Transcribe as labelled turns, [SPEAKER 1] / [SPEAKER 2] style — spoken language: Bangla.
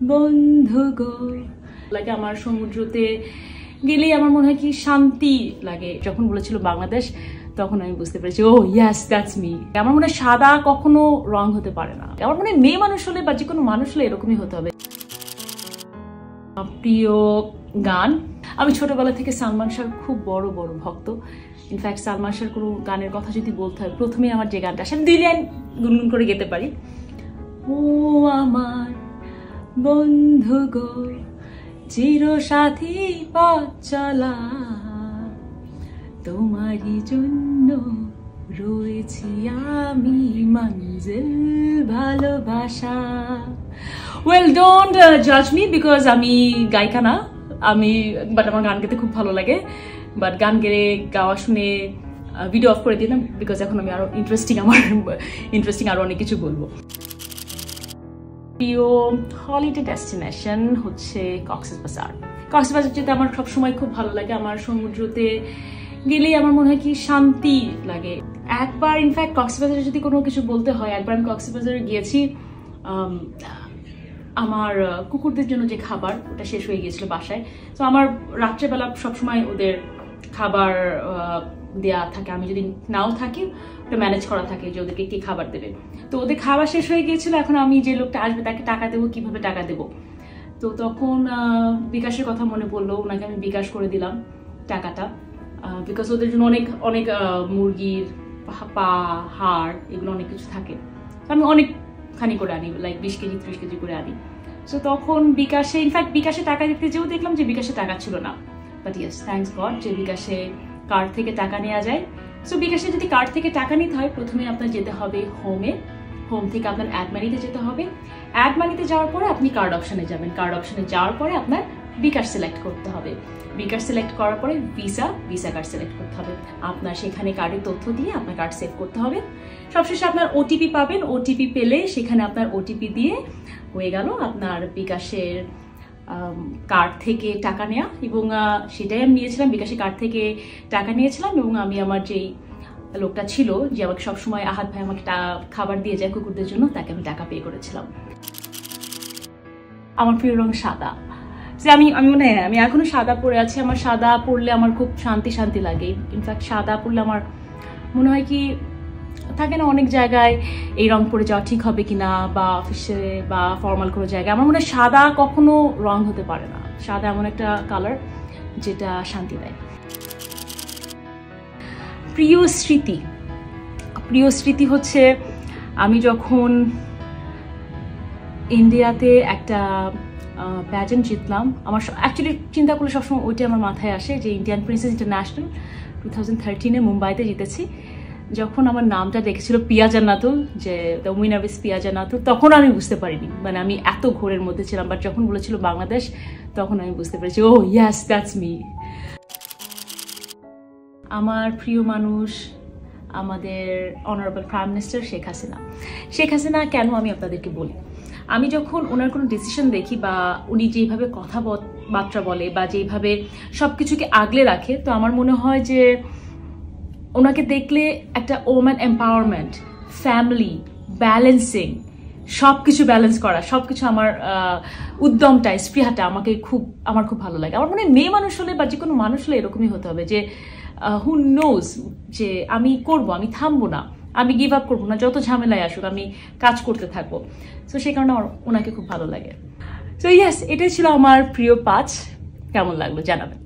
[SPEAKER 1] বন্ধু গো লাগে আমার সমুদ্রতে গেলেই আমার মনে হয় কি শান্তি লাগে। যখন বলেছিল বাংলাদেশ তখন আমি বুঝতে পেরেছি ও ইয়েস দ্যাটস মি। আমার মনে হয় সাদা কখনো রং হতে পারে না। আমার মনে হয় মেয়ে মানুষ হলে বা যে কোনো মানুষ হলে এরকমই হতে হবে। প্রিয় গান, আমি ছোটবেলা থেকে সালমান শাহর খুব বড় ভক্ত। ইনফ্যাক্ট সালমান শাহর কোনো গানের কথা যদি বলতে হয় প্রথমে আমার যে গানটা আসে আমি 2 লাইন গুনগুন করে গেতে পারি। ও আমার বন্ধু গো চির সাথী পথ চলা, তোমারই জন্য রয়েছি আমি মঞ্জিল ভালোবাসা। ওয়েল ডোন্ট জাজ মি বিকজ আমি গায়িকা না, বাট আমার গান গাইতে খুব ভালো লাগে। বাট গান গেলে গাওয়া শুনে ভিডিও অফ করে দিলাম বিকজ এখন আমি আরো ইন্টারেস্টিং আরো অনেক কিছু বলবো। প্রিয় হলিডে ডেস্টিনেশন হচ্ছে কক্সবাজার। কক্সবাজার যেতে আমার সবসময় খুব ভালো লাগে। আমার সমুদ্রতে গেলেই আমার মনে হয় কি শান্তি লাগে। একবার ইনফ্যাক্ট কক্সবাজারে যদি কোনো কিছু বলতে হয়, একবার আমি কক্সবাজারে গিয়েছি, আমার কুকুরদের জন্য যে খাবার ওটা শেষ হয়ে গিয়েছিল বাসায়। তো আমার রাত্রেবেলা সবসময় ওদের খাবার দেয়া থাকে, আমি যদি নাও থাকি ওটা ম্যানেজ করা থাকে যে ওদেরকে কি খাবার দেবে। তো ওদের খাবার শেষ হয়ে গিয়েছিল, এখন আমি যে লোকটা আসবে তাকে টাকা দেবো, কিভাবে টাকা দেবো। তো তখন বিকাশের কথা মনে পড়লো, ওনাকে আমি বিকাশ করে দিলাম টাকাটা, বিকজ ওদের জন্য অনেক মুরগির পা, হাড়, এগুলো অনেক কিছু থাকে। আমি অনেকখানি করে আনি, লাইক 20 কেজি 30 কেজি করে আনি। সো তখন বিকাশে টাকা দিতে যেও দেখলাম যে বিকাশে টাকা ছিল না। বাট ইয়েস থ্যাঙ্কস গড যে বিকাশে কার্ড থেকে টাকা নেওয়া যায়। সো বিকাশে যদি কার্ড থেকে টাকা নিতে হয় প্রথমে আপনার যেতে হবে হোম থেকে আপনার অ্যাড মানিতে যেতে হবে। অ্যাড মানিতে যাওয়ার পরে আপনি কার্ড অপশনে যাবেন। কার্ড অপশনে যাওয়ার পরে আপনার বিকাশ সিলেক্ট করতে হবে। বিকাশ সিলেক্ট করার পরে ভিসা কার্ড সিলেক্ট করতে হবে। আপনার সেখানে কার্ডের তথ্য দিয়ে আপনার কার্ড সেভ করতে হবে। সবশেষে আপনার ওটিপি পাবেন। ওটিপি পেলে সেখানে আপনার ওটিপি দিয়ে হয়ে গেল আপনার বিকাশের কার্ড থেকে টাকা নেওয়া। এবং সেটাই আমি নিয়েছিলাম, বিকাশের কার্ড থেকে টাকা নিয়েছিলাম। এবং আমি আমার যেই লোকটা ছিল যে আমাকে সবসময় আহাত ভাই আমাকে খাবার দিয়ে যায় কুকুরদের জন্য, তাকে আমি টাকা পে করেছিলাম। আমার প্রিয় রং সাদা। যে আমি এখনো সাদা পরে আছি। আমার সাদা পরলে আমার খুব শান্তি লাগে। ইনফ্যাক্ট সাদা পরলে আমার মনে হয় কি থাকে না অনেক জায়গায় এই রং পরে যাওয়া ঠিক হবে কিনা, বা অফিসে বা ফর্মাল কোনো জায়গায়, আমার মনে হয় সাদা কখনো রং হতে পারে না। সাদা এমন একটা কালার যেটা শান্তি দেয়। প্রিয় স্মৃতি হচ্ছে আমি যখন ইন্ডিয়াতে একটা প্যাজেন্ট জিতলাম। আমার অ্যাকচুয়ালি চিন্তা করলে সবসময় ওইটা আমার মাথায় আসে যে ইন্ডিয়ান প্রিন্সেস ইন্টারন্যাশনাল 2013-এ মুম্বাইতে জিতেছি। যখন আমার নামটা দেখেছিল পিয়া জান্নাতুল, যে দ্য উইনার ইজ পিয়া জান্নাতুল, তখন আমি বুঝতে পারিনি, মানে আমি এত ঘোরের মধ্যে ছিলাম। বাট যখন বলেছিল বাংলাদেশ তখন আমি বুঝতে পেরেছি ও ইয়েস দ্যাটস মি। আমার প্রিয় মানুষ আমাদের honourable prime minister Sheikh Hasina. কেন আমি আপনাদেরকে বলি, আমি যখন ওনার কোনো ডিসিশন দেখি বা উনি যেভাবে কথাবার্তা বলে বা যেভাবে সবকিছুকে আগলে রাখে, তো আমার মনে হয় যে ওনাকে দেখলে একটা ওম্যান এম্পাওয়ারমেন্ট, ফ্যামিলি, ব্যালেন্সিং, সবকিছু ব্যালেন্স করা, সবকিছু আমার উদ্যমটা, স্পৃহাটা আমার খুব ভালো লাগে। আমার মনে হয় মেয়ে মানুষ হলে বা যে কোনো মানুষ হলে এরকমই হতে হবে যে হু নোজ যে আমি করব, আমি থামবো না, আমি গিভ আপ করবো না, যত ঝামেলায় আসুক আমি কাজ করতে থাকবো। সো সেই কারণে আমার ওনাকে খুব ভালো লাগে। সো ইয়েস, এটাই ছিল আমার প্রিয় 5। কেমন লাগলো জানাবেন।